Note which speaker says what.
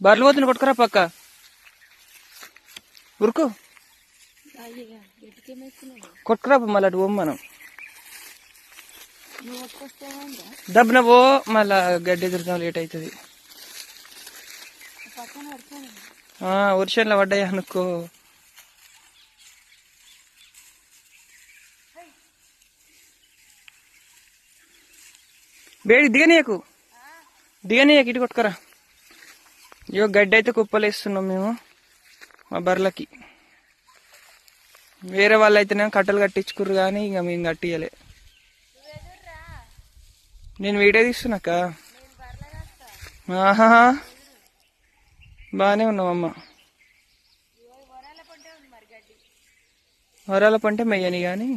Speaker 1: బర్రెలు పోతుంది కొట్టుకురా పక్క ఉరుకు కొట్టుకురా మళ్ళీ అటు పోము మనం దబ్బున పో మళ్ళా గడ్డి ఎదురుతాం లేట్ అవుతుంది వర్షంలో పడ్డాయి అనుకో వేడి దిగనీయకు ఇటు కొట్టుకరా ఇగో గడ్డి అయితే కుప్పలేస్తున్నాం మేము మా బర్రెలకి వేరే వాళ్ళు అయితేనే కట్టలు కట్టించుకుర్రు కానీ ఇక మేము కట్టియలే నేను వీడియో తీస్తున్నాక ఆహా బాగానే ఉన్నామమ్మ వరాల పంటే మెయ్యని కానీ